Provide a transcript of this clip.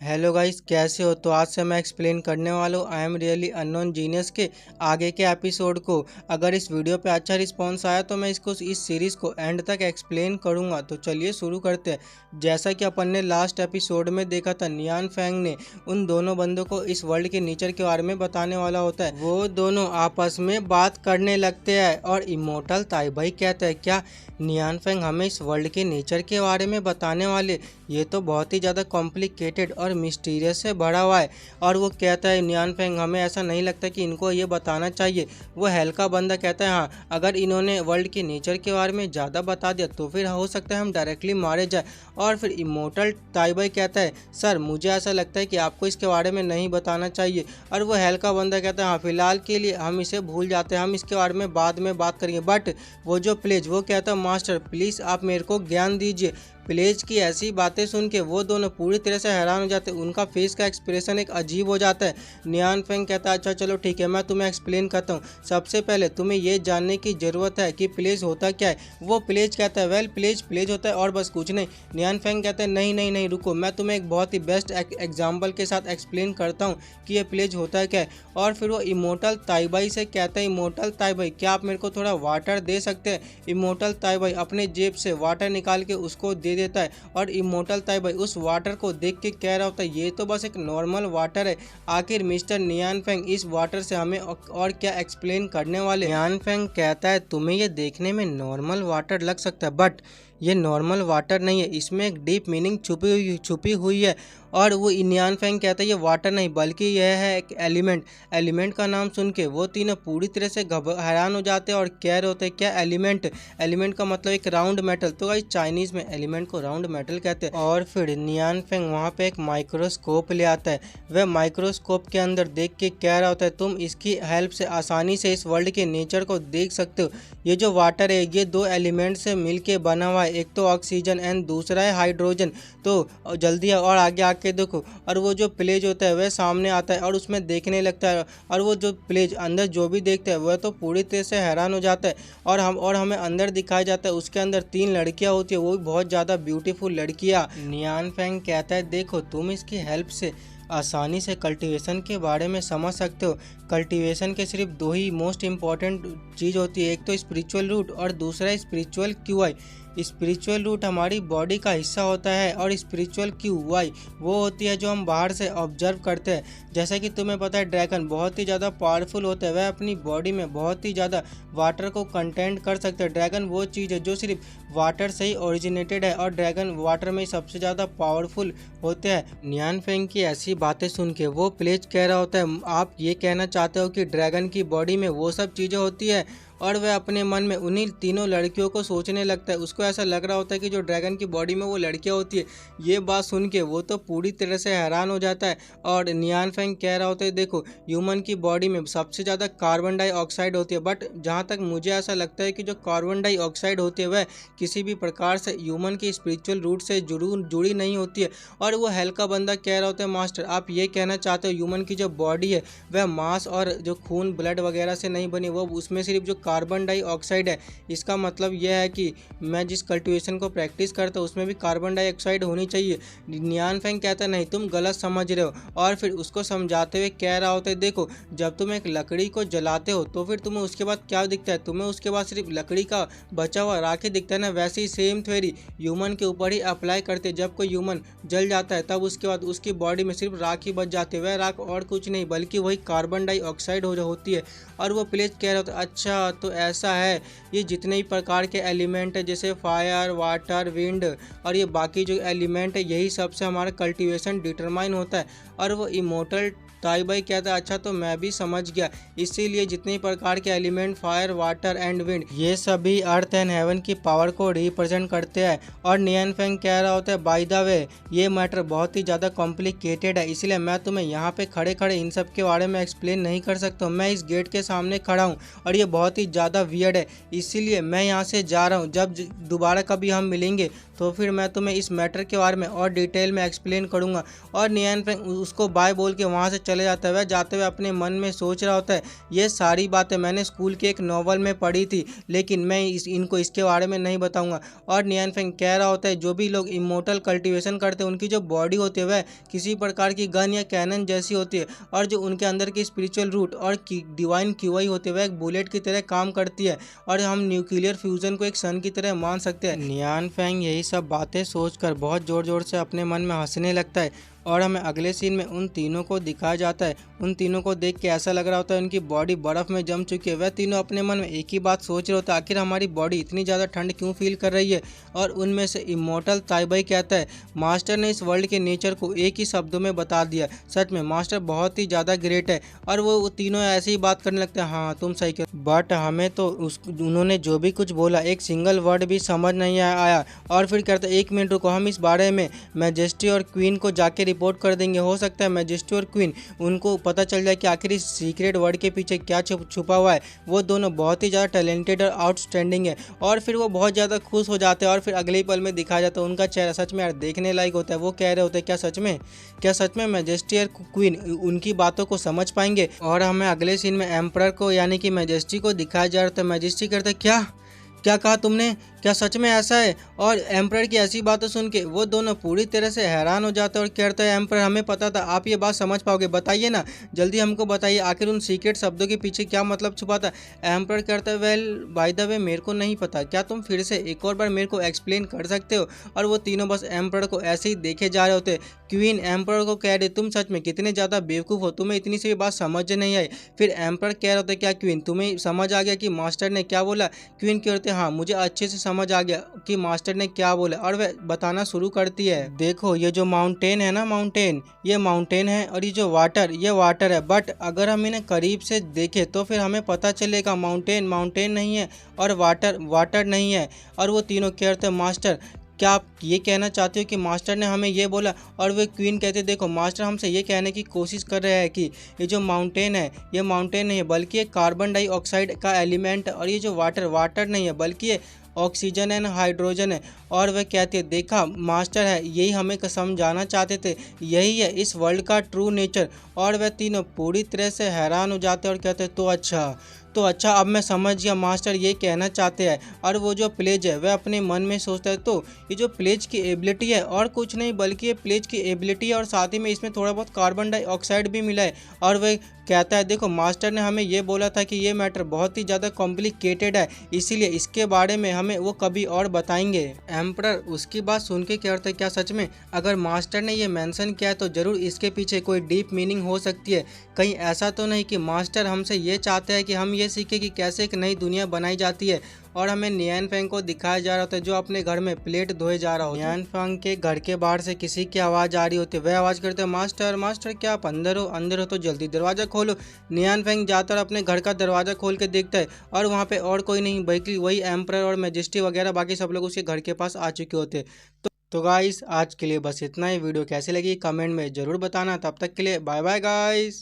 Hello guys, कैसे हो? तो आज से मैं एक्सप्लेन करने वाला हूँ I am really unknown genius के आगे के एपिसोड को। अगर इस वीडियो पे अच्छा रिस्पांस आया तो मैं इस सीरीज़ को एंड तक एक्सप्लेन करूँगा। तो चलिए शुरू करते हैं। जैसा कि अपन ने लास्ट एपिसोड में देखा था, नियान फेंग ने उन दोनों बंदों को इस वर्ल्ड के नेचर के बारे में बताने वाला होता है। वो दोनों आपस में बात करने लगते हैं और इमोर्टल ताइबाई कहता है, क्या नियान फेंग हमें इस वर्ल्ड के नेचर के बारे में बताने वाले? ये तो बहुत ही ज़्यादा कॉम्प्लिकेटेड और मिस्टीरियस से भरा हुआ है। और वो कहता है, नियान फेंग हमें ऐसा नहीं लगता कि इनको ये बताना चाहिए। वो हेल का बंदा कहता है, हाँ अगर इन्होंने वर्ल्ड के नेचर के बारे में ज़्यादा बता दिया तो फिर हो सकता है हम डायरेक्टली मारे जाए। और फिर इमोर्टल ताइबाई कहता है, सर मुझे ऐसा लगता है कि आपको इसके बारे में नहीं बताना चाहिए। और वो हेल का बंदा कहता है, हाँ फिलहाल के लिए हम इसे भूल जाते हैं, हम इसके बारे में बाद में बात करेंगे। बट वो जो प्लेज वो कहता है, मास्टर प्लीज़ आप मेरे को ज्ञान दीजिए। प्लेज की ऐसी बातें सुन के वो दोनों पूरी तरह से हैरान हो जाते हैं। उनका फेस का एक्सप्रेशन एक अजीब हो जाता है। नियान फेंग कहता है, अच्छा चलो ठीक है, मैं तुम्हें एक्सप्लेन करता हूँ। सबसे पहले तुम्हें ये जानने की ज़रूरत है कि प्लेज होता क्या है। वो प्लेज कहता है, वेल प्लेज होता है और बस कुछ नहीं। नियान फेंग कहता है, नहीं नहीं नहीं रुको, मैं तुम्हें एक बहुत ही बेस्ट एग्जाम्पल के साथ एक्सप्लेन करता हूँ कि ये प्लेज होता है क्या है। और फिर वो इमोर्टल ताइबाई से कहता है, इमोर्टल ताइबाई क्या आप मेरे को थोड़ा वाटर दे सकते हैं? इमोर्टल ताइबाई अपने जेब से वाटर निकाल के उसको दे देता है। और इमोर्टल ताइबाई उस वाटर को देख के कह रहा होता है, ये तो बस एक नॉर्मल वाटर है। आखिर मिस्टर नियान फेंग इस वाटर से हमें और क्या एक्सप्लेन करने वाले? नियान फेंग कहता है, तुम्हें ये देखने में नॉर्मल वाटर लग सकता है बट ये नॉर्मल वाटर नहीं है, इसमें एक डीप मीनिंग छुपी हुई है। और वो नियान फेंग कहता है, ये वाटर नहीं बल्कि यह है एक एलिमेंट का नाम सुन के वो तीनों पूरी तरह से हैरान हो जाते हैं और कह रहे होते हैं, क्या एलिमेंट का मतलब एक राउंड मेटल। तो गाइस चाइनीज में एलिमेंट को राउंड मेटल कहते हैं। और फिर नियान फेंग वहाँ पे एक माइक्रोस्कोप ले आता है। वह माइक्रोस्कोप के अंदर देख के कह रहा होता है, तुम इसकी हेल्प से आसानी से इस वर्ल्ड के नेचर को देख सकते हो। ये जो वाटर है ये दो एलिमेंट से मिलके बना हुआ है, एक तो ऑक्सीजन एंड दूसरा है हाइड्रोजन। तो जल्दी और आगे आके देखो। और वो जो प्लेज होता है वह सामने आता है और उसमें देखने लगता है। और वो जो प्लेज अंदर जो भी देखता है वह तो पूरी तरह से हैरान हो जाता है। और हमें अंदर दिखाया जाता है, उसके अंदर 3 लड़कियां होती है, वो भी बहुत ज़्यादा ब्यूटीफुल लड़कियां। नियान फेंग कहता है, देखो तुम इसकी हेल्प से आसानी से कल्टीवेशन के बारे में समझ सकते हो। कल्टीवेशन के सिर्फ 2 ही मोस्ट इम्पॉर्टेंट चीज़ होती है, एक तो स्पिरिचुअल रूट और दूसरा स्पिरिचुअल क्यूआई। स्पिरिचुअल रूट हमारी बॉडी का हिस्सा होता है और स्पिरिचुअल क्यूआई वो होती है जो हम बाहर से ऑब्जर्व करते हैं। जैसा कि तुम्हें पता है ड्रैगन बहुत ही ज़्यादा पावरफुल होता है, वह अपनी बॉडी में बहुत ही ज़्यादा वाटर को कंटेंट कर सकते हैं। ड्रैगन वो चीज़ है जो सिर्फ वाटर से ही ओरिजिनेटेड है और ड्रैगन वाटर में सबसे ज़्यादा पावरफुल होते हैं। नियान फेंग की ऐसी बातें सुन के वो प्लेज कह रहा होता है, आप ये कहना चाहते हो कि ड्रैगन की बॉडी में वो सब चीज़ें होती है? और वह अपने मन में उन्हीं तीनों लड़कियों को सोचने लगता है। उसको ऐसा लग रहा होता है कि जो ड्रैगन की बॉडी में वो लड़कियां होती है। ये बात सुन के वो तो पूरी तरह से हैरान हो जाता है। और नियान फेंग कह रहा होता है, देखो ह्यूमन की बॉडी में सबसे ज़्यादा कार्बन डाइऑक्साइड होती है, बट जहाँ तक मुझे ऐसा लगता है कि जो कार्बन डाइऑक्साइड होती है वह किसी भी प्रकार से ह्यूमन की स्पिरिचुअल रूट से जुड़ी नहीं होती है। और वो हेल का बंदा कह रहा होता है, मास्टर आप ये कहना चाहते हो ह्यूमन की जो बॉडी है वह मांस और जो खून ब्लड वगैरह से नहीं बनी, वो उसमें सिर्फ जो कार्बन डाइऑक्साइड है। इसका मतलब यह है कि मैं जिस कल्टीवेशन को प्रैक्टिस करता हूँ उसमें भी कार्बन डाइऑक्साइड होनी चाहिए। नियान फेंग कहता है, नहीं तुम गलत समझ रहे हो। और फिर उसको समझाते हुए कह रहा होता है, देखो जब तुम एक लकड़ी को जलाते हो तो फिर तुम्हें उसके बाद क्या दिखता है? तुम्हें उसके बाद सिर्फ लकड़ी का बचा हुआ राख ही दिखता है ना। वैसे ही सेम थ्योरी ह्यूमन के ऊपर ही अप्लाई करते। जब कोई ह्यूमन जल जाता है तब उसके बाद उसकी बॉडी में सिर्फ राख ही बच जाती है, वह राख और कुछ नहीं बल्कि वही कार्बन डाइऑक्साइड होती है। और वो प्लेज कह रहा होता है, अच्छा तो ऐसा है, ये जितने ही प्रकार के एलिमेंट है जैसे फायर वाटर विंड और ये बाकी जो एलिमेंट है यही सबसे हमारा कल्टीवेशन डिटरमाइन होता है। और वो इमोर्टल ताइबाई कहता है, अच्छा तो मैं भी समझ गया, इसीलिए जितने प्रकार के element fire water and wind ये सभी अर्थ एंड हेवन की पावर को रिप्रेजेंट करते हैं। और नियान फेंग कह रहा होता है, बाय द वे ये मैटर बहुत ही ज़्यादा कॉम्प्लिकेटेड है, इसलिए मैं तुम्हें यहाँ पे खड़े खड़े इन सब के बारे में एक्सप्लेन नहीं कर सकता हूँ। मैं इस गेट के सामने खड़ा हूँ और ये बहुत ही ज़्यादा वियर्ड है, इसीलिए मैं यहाँ से जा रहा हूँ। जब दोबारा कभी हम मिलेंगे तो फिर मैं तुम्हें इस मैटर के बारे में और डिटेल में एक्सप्लेन करूंगा। और नियन फेंग उसको बाय बोल के वहाँ से चले जाता है। वह जाते हुए अपने मन में सोच रहा होता है, ये सारी बातें मैंने स्कूल के एक नॉवल में पढ़ी थी, लेकिन मैं इनको इसके बारे में नहीं बताऊंगा। और नियन फेंग कह रहा होता है, जो भी लोग इमोर्टल कल्टीवेशन करते हैं उनकी जो बॉडी होती है वह किसी प्रकार की गन या कैनन जैसी होती है, और जो उनके अंदर की स्पिरिचुअल रूट और डिवाइन क्यूआई होती है वह एक बुलेट की तरह काम करती है, और हम न्यूक्लियर फ्यूजन को एक सन की तरह मान सकते हैं। नियान फेंग यही सब बातें सोचकर बहुत जोर जोर से अपने मन में हंसने लगता है। और हमें अगले सीन में उन तीनों को दिखाया जाता है। उन तीनों को देख के ऐसा लग रहा होता है उनकी बॉडी बर्फ़ में जम चुकी है। वह तीनों अपने मन में एक ही बात सोच रहे होते हैं, आखिर हमारी बॉडी इतनी ज़्यादा ठंड क्यों फील कर रही है। और उनमें से इमोर्टल ताइबाई कहता है, मास्टर ने इस वर्ल्ड के नेचर को एक ही शब्दों में बता दिया। सच में मास्टर बहुत ही ज़्यादा ग्रेट है। और वो तीनों ऐसे ही बात करने लगते हैं, हाँ तुम सही कह, बट हमें तो उन्होंने जो भी कुछ बोला एक सिंगल वर्ड भी समझ नहीं आया। और फिर कहते हैं, एक मिनट रुको, हम इस बारे में मैजेस्टी और क्वीन को जाके रिपोर्ट कर देंगे। हो सकता है मैजेस्टी और क्वीन उनको पता चल जाए कि आखिर इस सीक्रेट वर्ड के पीछे क्या छुपा हुआ है। वो दोनों बहुत ही ज़्यादा टैलेंटेड और आउटस्टैंडिंग है। और फिर वो बहुत ज़्यादा खुश हो जाते हैं। और फिर अगले ही पल में दिखाया जाता है उनका चेहरा सच में यार देखने लायक होता है। वो कह रहे होते हैं, क्या सच में मैजेस्टी और क्वीन उनकी बातों को समझ पाएंगे। और हमें अगले सीन में एम्परर को यानी कि मैजेस्टी को दिखाया जा रहा था। मैजेस्टी कहता है, क्या क्या कहा तुमने, क्या सच में ऐसा है। और एम्परर की ऐसी बातें सुन के वो दोनों पूरी तरह से हैरान हो जाते हैं और कहते हैं, एम्परर हमें पता था आप ये बात समझ पाओगे, बताइए ना, जल्दी हमको बताइए आखिर उन सीक्रेट शब्दों के पीछे क्या मतलब छुपा था। एम्परर कहता है, वेल बाय द वे मेरे को नहीं पता, क्या तुम फिर से एक और बार मेरे को एक्सप्लेन कर सकते हो। और वो तीनों बस एम्परर को ऐसे ही देखे जा रहे होते। क्वीन एम्परर को कह रही, तुम सच में कितने ज़्यादा बेवकूफ़ हो, तुम्हें इतनी सी भी बात समझ नहीं आई। फिर एम्परर कह रहे होते, क्या क्वीन तुम्हें समझ आ गया कि मास्टर ने क्या बोला। क्वीन कह रहे, हाँ मुझे अच्छे से समझ आ गया कि मास्टर ने क्या बोला। और वह बताना शुरू करती है, देखो ये जो माउंटेन है ना, ये माउंटेन है, और ये वाटर है, बट अगर हम इन्हें करीब से देखें तो फिर हमें पता चलेगा माउंटेन नहीं है और वाटर नहीं है। और वो तीनों कहते हैं, मास्टर क्या आप ये कहना चाहते हो कि मास्टर ने हमें ये बोला। और वे क्वीन कहते, देखो मास्टर हमसे ये कहने की कोशिश कर रहे हैं कि ये जो माउंटेन है ये माउंटेन नहीं है बल्कि एक कार्बन डाइऑक्साइड का एलिमेंट है, और ये जो वाटर नहीं है बल्कि ये ऑक्सीजन एंड हाइड्रोजन है। और वह कहती है, देखा मास्टर है यही हमें समझाना चाहते थे, यही है इस वर्ल्ड का ट्रू नेचर। और वह तीनों पूरी तरह से हैरान हो जाते हैं और कहते हैं, तो अच्छा अब मैं समझ गया मास्टर ये कहना चाहते हैं। और वो जो प्लेज है वह अपने मन में सोचता है, तो ये जो प्लेज की एबिलिटी है और कुछ नहीं बल्कि ये प्लेज की एबिलिटी है, और साथ ही में इसमें थोड़ा बहुत कार्बन डाइऑक्साइड भी मिला है। और वह कहता है, देखो मास्टर ने हमें ये बोला था कि ये मैटर बहुत ही ज़्यादा कॉम्प्लिकेटेड है, इसीलिए इसके बारे में हमें वो कभी और बताएंगे। एम्परर उसकी बात सुन के क्या करता है, क्या सच में अगर मास्टर ने ये मेंशन किया है तो ज़रूर इसके पीछे कोई डीप मीनिंग हो सकती है। कहीं ऐसा तो नहीं कि मास्टर हमसे ये चाहते हैं कि हम ये सीखें कि कैसे एक नई दुनिया बनाई जाती है। और हमें नियन फेंग को दिखाया जा रहा था जो अपने घर में प्लेट धोए जा रहा हो। नियन फेंग के घर के बाहर से किसी की आवाज़ आ रही होती है। वह आवाज़ करते हैं, मास्टर क्या आप अंदर हो तो जल्दी दरवाज़ा खोलो। नियन फेंग जाकर अपने घर का दरवाज़ा खोल के देखता है और वहाँ पे और कोई नहीं बल्कि वही एम्परर और मैजेस्टी वगैरह बाकी सब लोग उसके घर के पास आ चुके होते। तो गाइस आज के लिए बस इतना ही। वीडियो कैसी लगी कमेंट में ज़रूर बताना। तब तक के लिए बाय बाय गाइस।